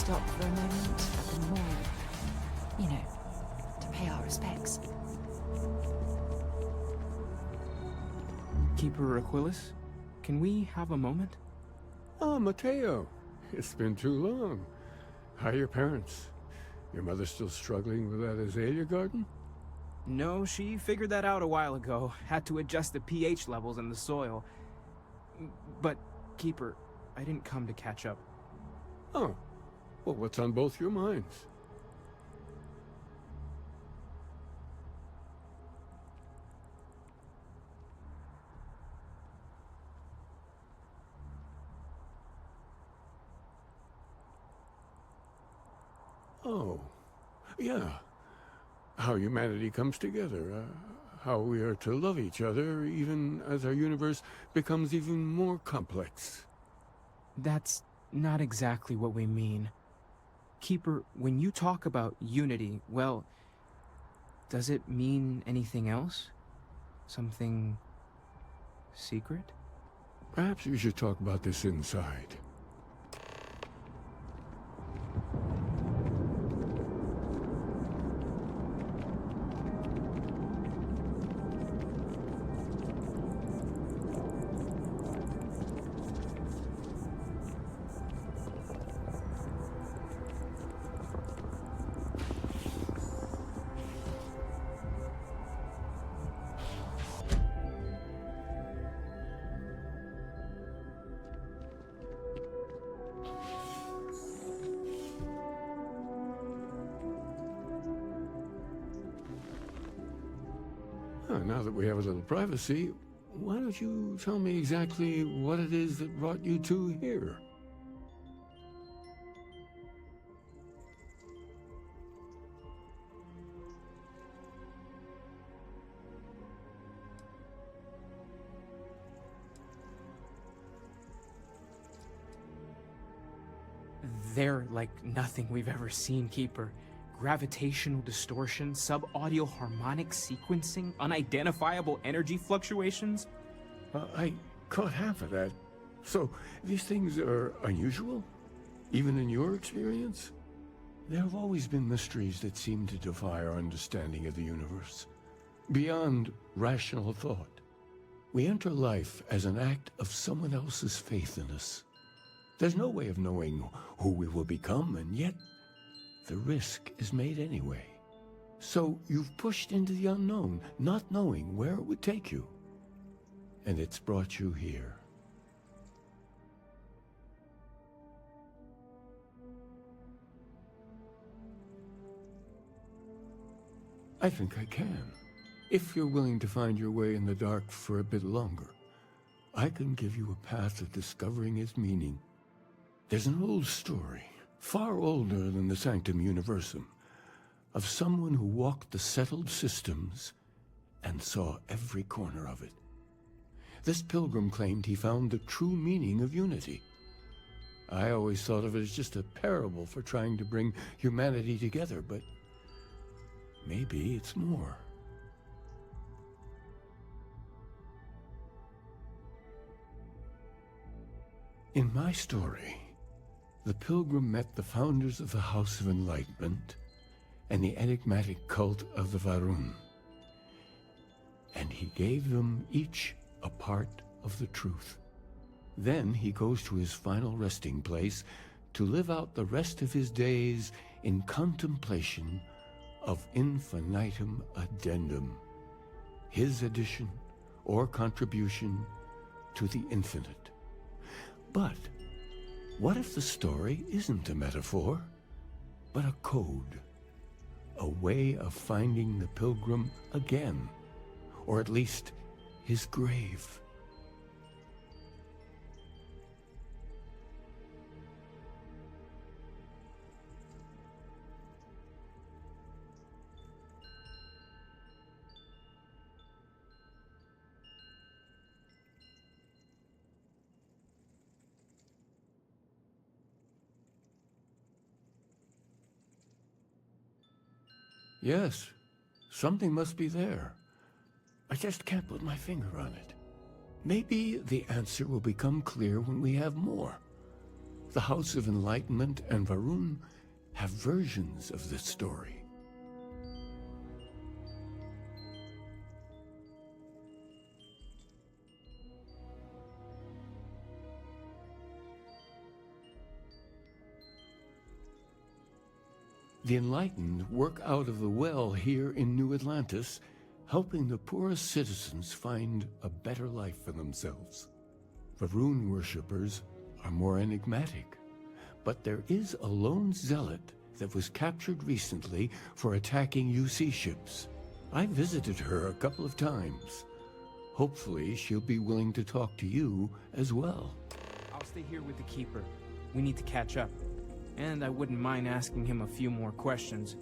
stop for a moment at the mall. You know, to pay our respects. Keeper Aquilus, can we have a moment? Ah, Mateo. It's been too long. How are your parents? Your mother still struggling with that azalea garden? No, she figured that out a while ago. Had to adjust the pH levels in the soil. But, Keeper, I didn't come to catch up. Oh. Well, what's on both your minds? Oh. Yeah. How humanity comes together. How we are to love each other, even as our universe becomes even more complex. That's not exactly what we mean. Keeper, when you talk about unity, well, does it mean anything else? Something secret? Perhaps we should talk about this inside. Now that we have a little privacy, why don't you tell me exactly what it is that brought you two here? They're like nothing we've ever seen, Keeper. Gravitational distortion, sub-audio harmonic sequencing, unidentifiable energy fluctuations. I caught half of that. So, these things are unusual? Even in your experience? There have always been mysteries that seem to defy our understanding of the universe. Beyond rational thought. We enter life as an act of someone else's faith in us. There's no way of knowing who we will become, and yet the risk is made anyway. So you've pushed into the unknown, not knowing where it would take you. And it's brought you here. I think I can. If you're willing to find your way in the dark for a bit longer, I can give you a path of discovering its meaning. There's an old story, far older than the Sanctum Universum, of someone who walked the settled systems and saw every corner of it. This pilgrim claimed he found the true meaning of unity. I always thought of it as just a parable for trying to bring humanity together, but maybe it's more. In my story, the pilgrim met the founders of the House of Enlightenment and the enigmatic cult of the Varun. And he gave them each a part of the truth. Then he goes to his final resting place to live out the rest of his days in contemplation of infinitum addendum, his addition or contribution to the infinite. But what if the story isn't a metaphor, but a code? A way of finding the pilgrim again, or at least his grave. Yes, something must be there. I just can't put my finger on it. Maybe the answer will become clear when we have more. The House of Enlightenment and Varun have versions of this story. The Enlightened work out of the well here in New Atlantis, helping the poorest citizens find a better life for themselves. Varun worshippers are more enigmatic, but there is a lone zealot that was captured recently for attacking UC ships. I visited her a couple of times. Hopefully she'll be willing to talk to you as well. I'll stay here with the Keeper. We need to catch up. And I wouldn't mind asking him a few more questions.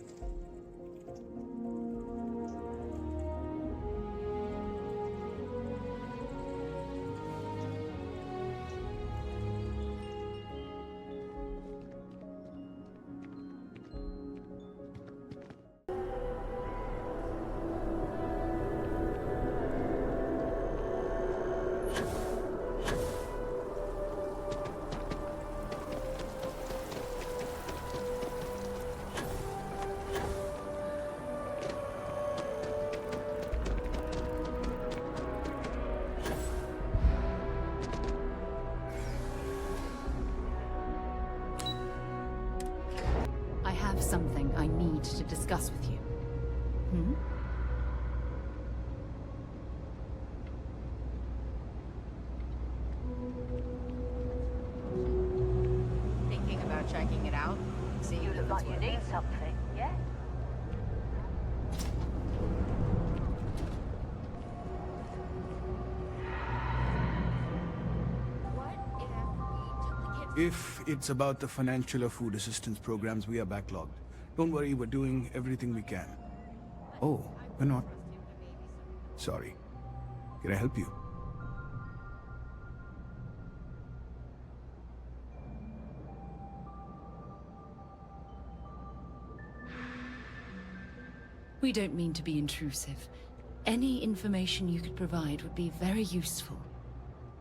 I have something I need to discuss with you. Hmm? Thinking about checking it out? See, you look like you need something, yeah? If it's about the financial or food assistance programs, we are backlogged. Don't worry, we're doing everything we can. Oh, we're not. Sorry. Can I help you? We don't mean to be intrusive. Any information you could provide would be very useful.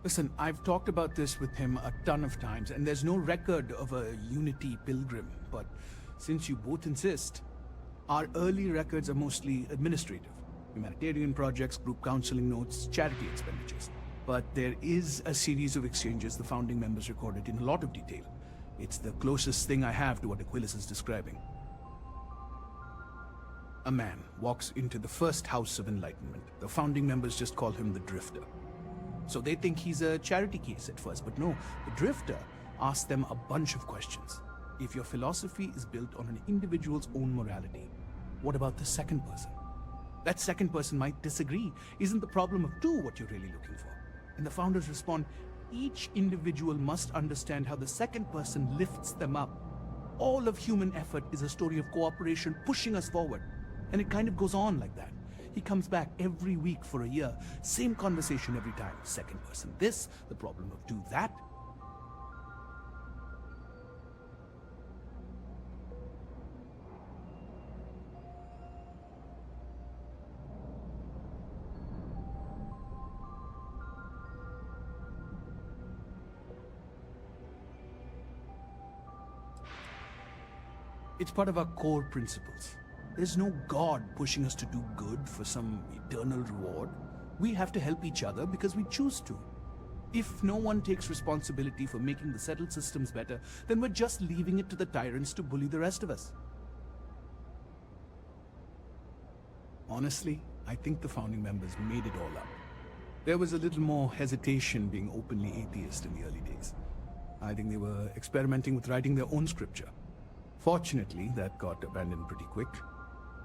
Listen, I've talked about this with him a ton of times, and there's no record of a Unity pilgrim. But since you both insist, our early records are mostly administrative. Humanitarian projects, group counseling notes, charity expenditures. But there is a series of exchanges the founding members recorded in a lot of detail. It's the closest thing I have to what Aquilus is describing. A man walks into the first House of Enlightenment. The founding members just call him the Drifter. So they think he's a charity case at first, but no, the Drifter asks them a bunch of questions. If your philosophy is built on an individual's own morality, what about the second person? That second person might disagree. Isn't the problem of two what you're really looking for? And the founders respond, each individual must understand how the second person lifts them up. All of human effort is a story of cooperation pushing us forward. And it kind of goes on like that. He comes back every week for a year. Same conversation every time. Second person this, the problem of two that. It's part of our core principles. There's no God pushing us to do good for some eternal reward. We have to help each other because we choose to. If no one takes responsibility for making the settled systems better, then we're just leaving it to the tyrants to bully the rest of us. Honestly, I think the founding members made it all up. There was a little more hesitation being openly atheist in the early days. I think they were experimenting with writing their own scripture. Fortunately, that got abandoned pretty quick.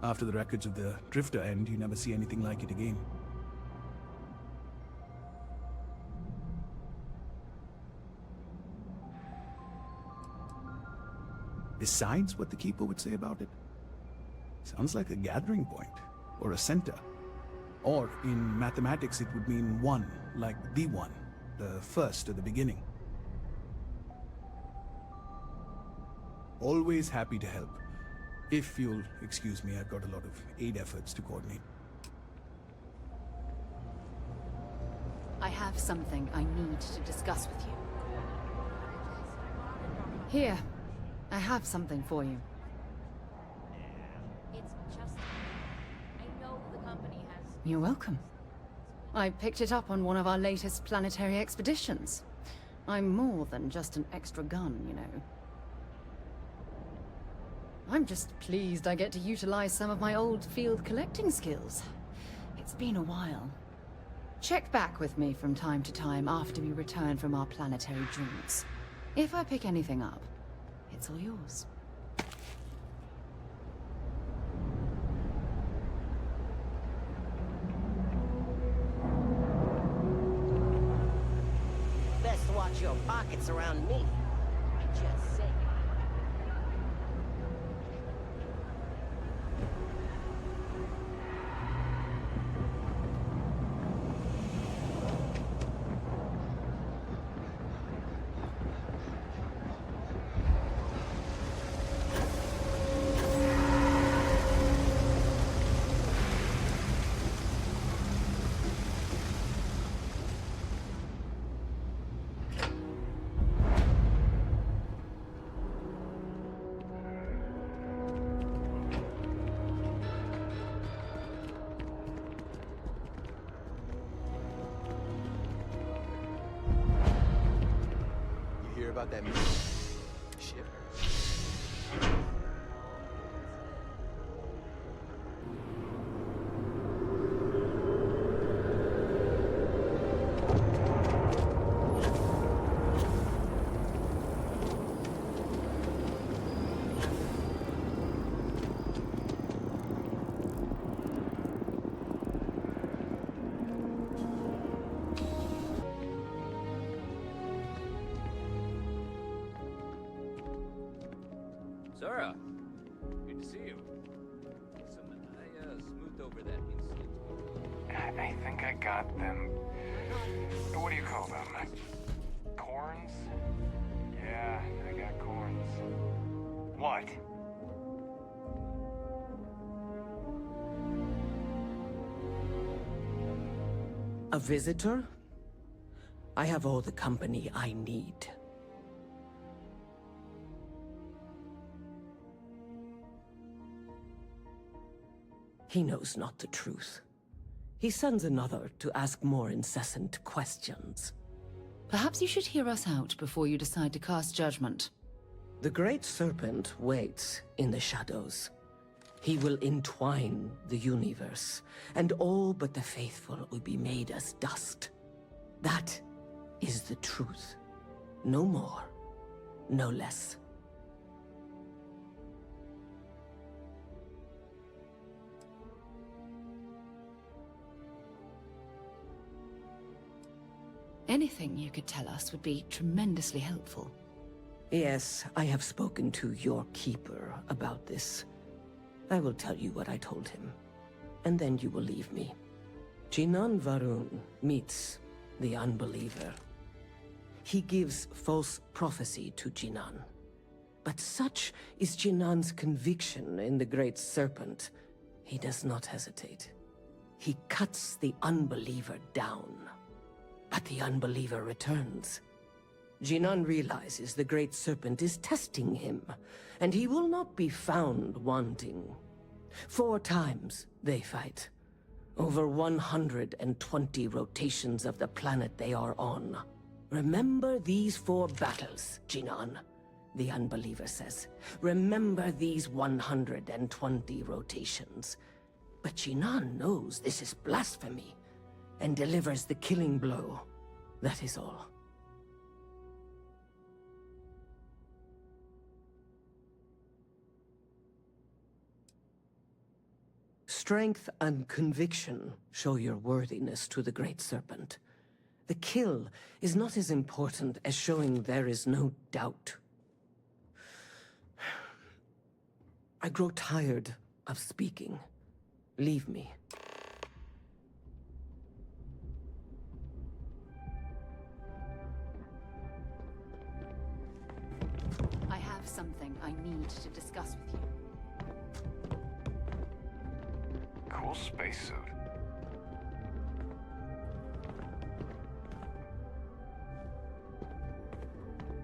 After the records of the Drifter end, you never see anything like it again. Besides what the Keeper would say about it, sounds like a gathering point, or a center. Or, in mathematics, it would mean one, like the one, the first or the beginning. Always happy to help. If you'll excuse me, I've got a lot of aid efforts to coordinate. I have something I need to discuss with you. Here, I have something for you. It's just... I know the company has... You're welcome. I picked it up on one of our latest planetary expeditions. I'm more than just an extra gun, you know. I'm just pleased I get to utilize some of my old field collecting skills. It's been a while. Check back with me from time to time after we return from our planetary drinks. If I pick anything up, it's all yours. Best watch your pockets around me. Just saying. About that ship. Zara, good to see you. Listen, I smoothed over that incident. I think I got them. What do you call them? Corns? Yeah, I got corns. What? A visitor? I have all the company I need. He knows not the truth. He sends another to ask more incessant questions. Perhaps you should hear us out before you decide to cast judgment. The Great Serpent waits in the shadows. He will entwine the universe, and all but the faithful will be made as dust. That is the truth. No more, no less. Anything you could tell us would be tremendously helpful. Yes, I have spoken to your keeper about this. I will tell you what I told him, and then you will leave me. Jinan Varun meets the unbeliever. He gives false prophecy to Jinan. But such is Jinan's conviction in the Great Serpent, he does not hesitate. He cuts the unbeliever down. But the unbeliever returns. Jinan realizes the Great Serpent is testing him, and he will not be found wanting. 4 times they fight. Over 120 rotations of the planet they are on. Remember these 4 battles, Jinan, the unbeliever says. Remember these 120 rotations. But Jinan knows this is blasphemy, and delivers the killing blow. That is all. Strength and conviction show your worthiness to the Great Serpent. The kill is not as important as showing there is no doubt. I grow tired of speaking. Leave me. I have something I need to discuss with you. Cool spacesuit.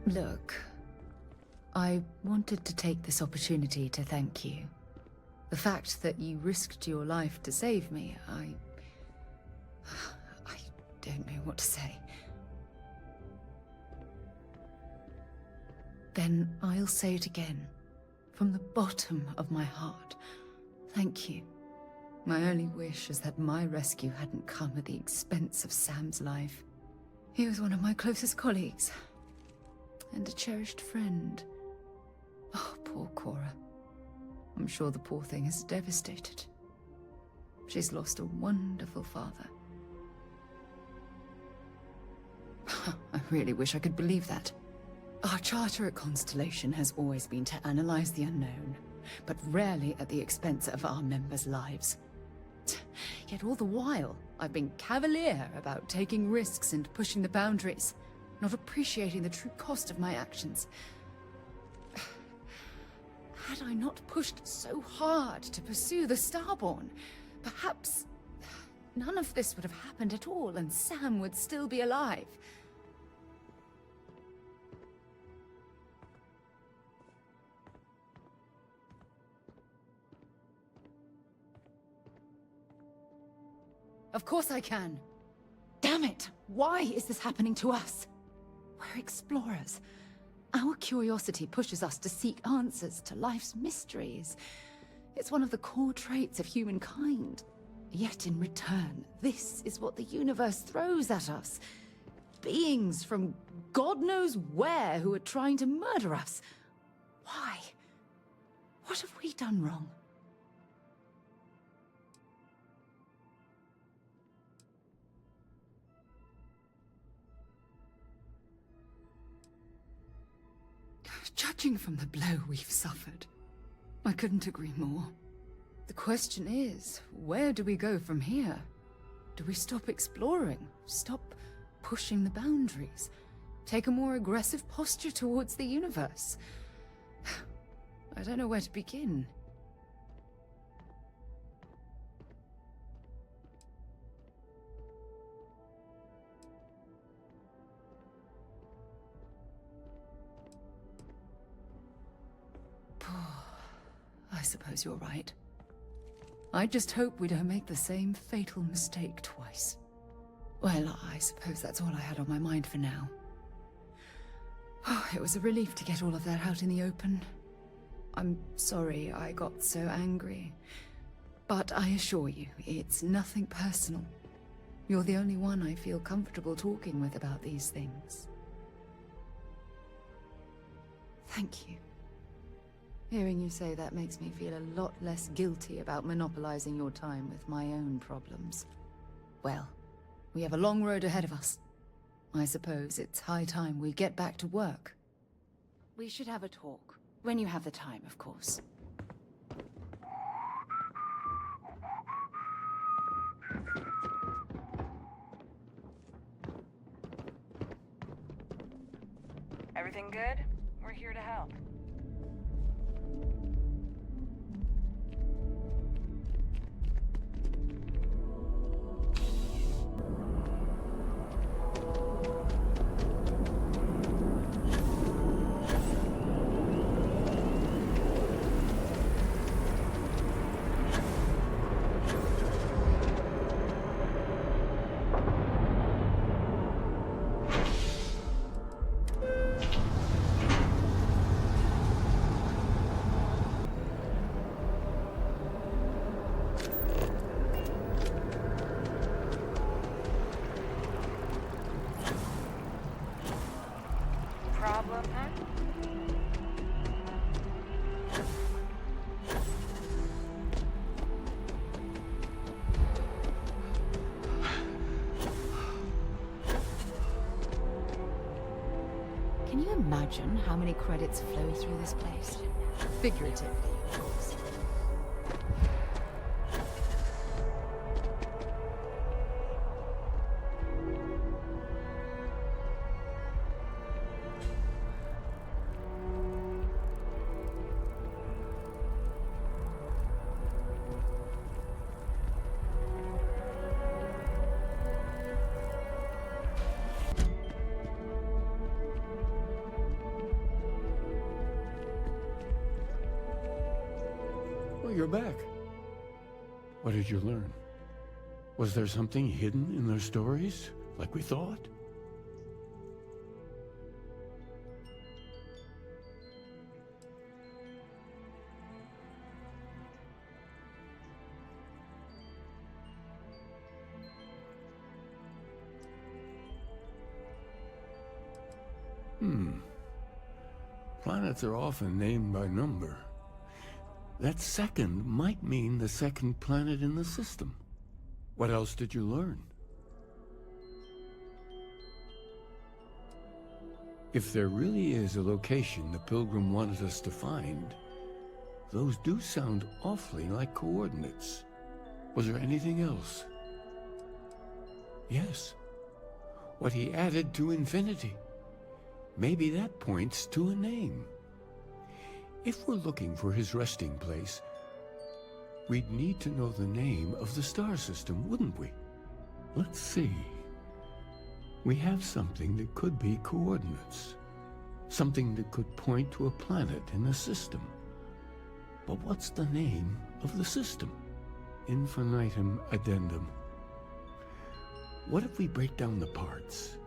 Look, I wanted to take this opportunity to thank you. The fact that you risked your life to save me, I don't know what to say. Then I'll say it again, from the bottom of my heart. Thank you. My only wish is that my rescue hadn't come at the expense of Sam's life. He was one of my closest colleagues, and a cherished friend. Oh, poor Cora. I'm sure the poor thing is devastated. She's lost a wonderful father. I really wish I could believe that. Our charter at Constellation has always been to analyze the unknown, but rarely at the expense of our members' lives. Yet all the while, I've been cavalier about taking risks and pushing the boundaries, not appreciating the true cost of my actions. Had I not pushed so hard to pursue the Starborn, perhaps none of this would have happened at all, and Sam would still be alive. Of course I can. Damn it! Why is this happening to us? We're explorers. Our curiosity pushes us to seek answers to life's mysteries. It's one of the core traits of humankind. Yet in return, this is what the universe throws at us. Beings from God knows where who are trying to murder us. Why? What have we done wrong? Judging from the blow we've suffered, I couldn't agree more. The question is, where do we go from here? Do we stop exploring? Stop pushing the boundaries? Take a more aggressive posture towards the universe? I don't know where to begin. I suppose you're right. I just hope we don't make the same fatal mistake twice. Well, I suppose that's all I had on my mind for now. It was a relief to get all of that out in the open. I'm sorry I got so angry. But I assure you, it's nothing personal. You're the only one I feel comfortable talking with about these things. Thank you. Hearing you say that makes me feel a lot less guilty about monopolizing your time with my own problems. Well, we have a long road ahead of us. I suppose it's high time we get back to work. We should have a talk. When you have the time, of course. Everything good? We're here to help. Problem, huh? Can you imagine how many credits flow through this place? Figuratively, of course. you're back. What did you learn? Was there something hidden in their stories, like we thought? Planets are often named by number. That second might mean the second planet in the system. What else did you learn? If there really is a location the Pilgrim wanted us to find, those do sound awfully like coordinates. Was there anything else? Yes. What he added to infinity. Maybe that points to a name. If we're looking for his resting place, we'd need to know the name of the star system, wouldn't we? Let's see. We have something that could be coordinates. Something that could point to a planet in the system. But what's the name of the system? Infinitum addendum. What if we break down the parts?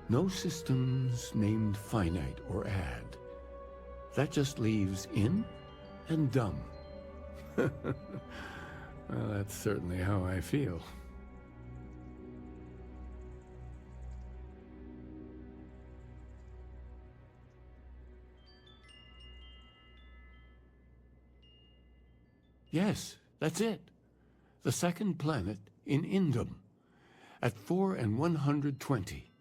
No systems named finite or add. That just leaves in and dumb. Well, that's certainly how I feel. Yes, that's it. The second planet in Indum, at 4 and 120.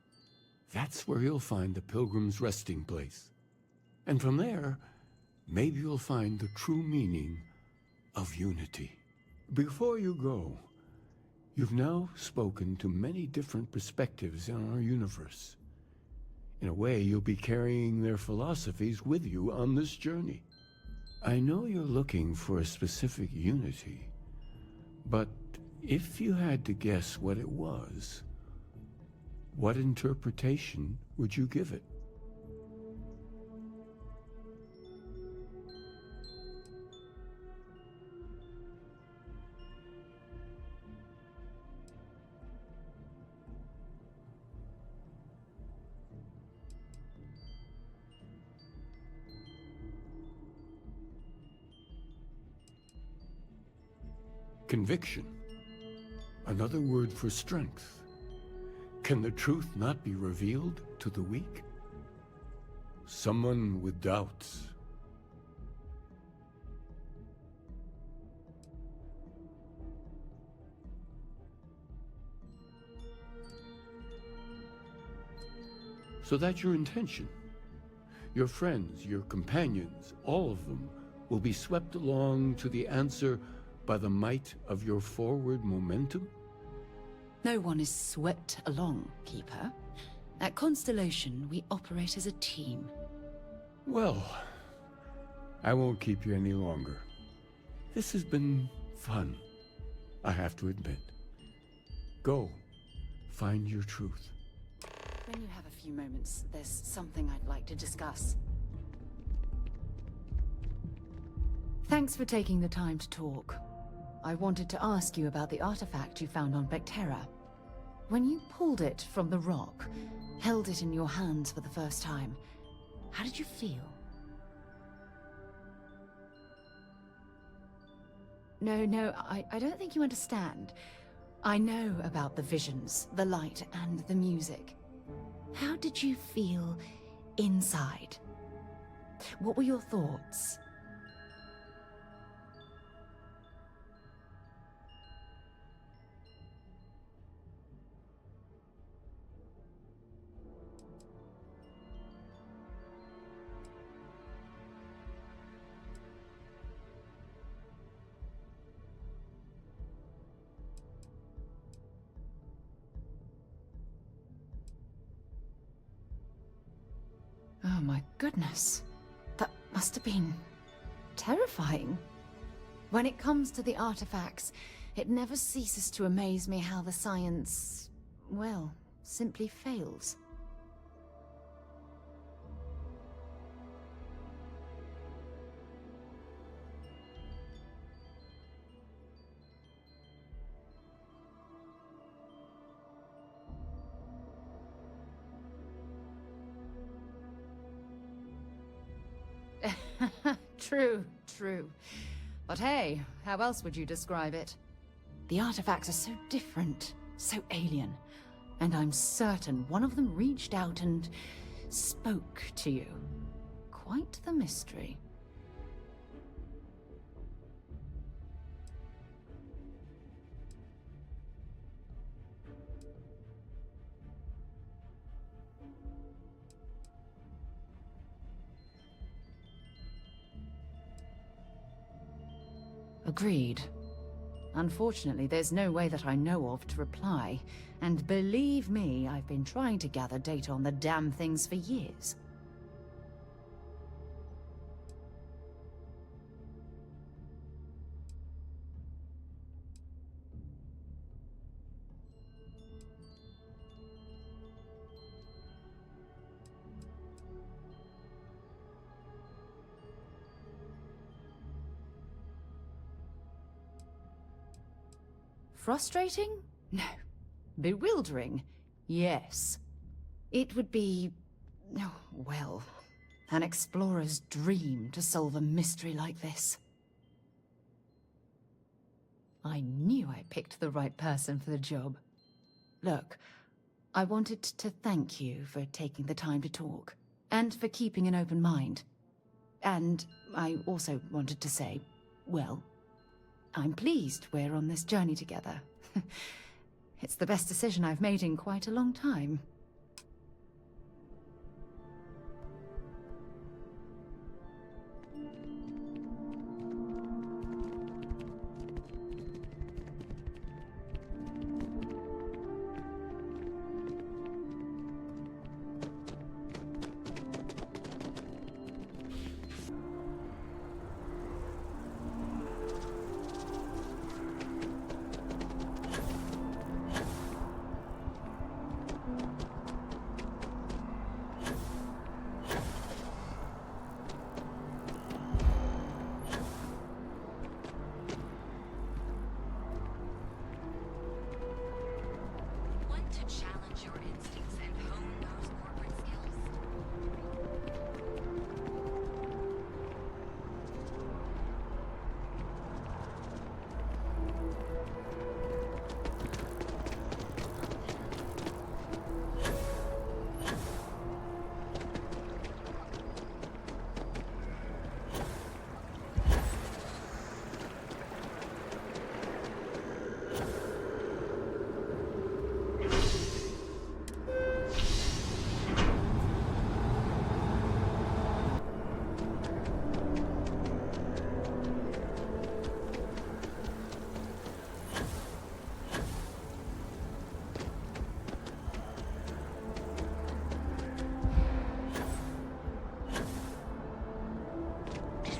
That's where you'll find the Pilgrim's resting place. And from there, maybe you'll find the true meaning of unity. Before you go, you've now spoken to many different perspectives in our universe. In a way, you'll be carrying their philosophies with you on this journey. I know you're looking for a specific unity, but if you had to guess what it was, what interpretation would you give it? Conviction. Another word for strength. Can the truth not be revealed to the weak? Someone with doubts. So that's your intention. Your friends, your companions, all of them will be swept along to the answer by the might of your forward momentum? No one is swept along, Keeper. At Constellation, we operate as a team. Well, I won't keep you any longer. This has been fun, I have to admit. Go, find your truth. When you have a few moments, there's something I'd like to discuss. Thanks for taking the time to talk. I wanted to ask you about the artifact you found on Vectera. When you pulled it from the rock, held it in your hands for the first time, how did you feel? No, I don't think you understand. I know about the visions, the light, and the music. How did you feel inside? What were your thoughts? Oh my goodness. That must have been terrifying. When it comes to the artifacts, it never ceases to amaze me how the science, well, simply fails. True, true. But hey, how else would you describe it? The artifacts are so different, so alien. And I'm certain one of them reached out and spoke to you. Quite the mystery. Agreed. Unfortunately, there's no way that I know of to reply. And believe me, I've been trying to gather data on the damn things for years. Frustrating? No. Bewildering? Yes. It would be... oh, well, an explorer's dream to solve a mystery like this. I knew I picked the right person for the job. Look, I wanted to thank you for taking the time to talk, and for keeping an open mind. And I also wanted to say, well, I'm pleased we're on this journey together. It's the best decision I've made in quite a long time.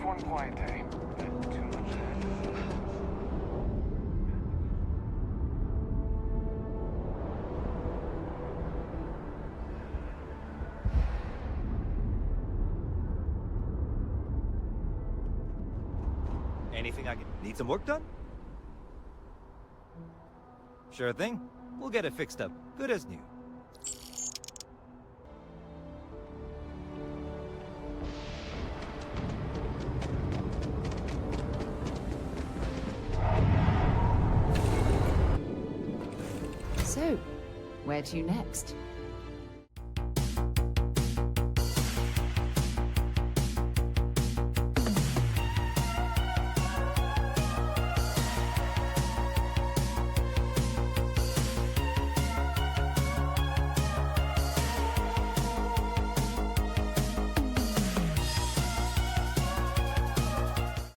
One quiet day, but too much. Anything I can... Need some work done? Sure thing. We'll get it fixed up. Good as new. So, where to next?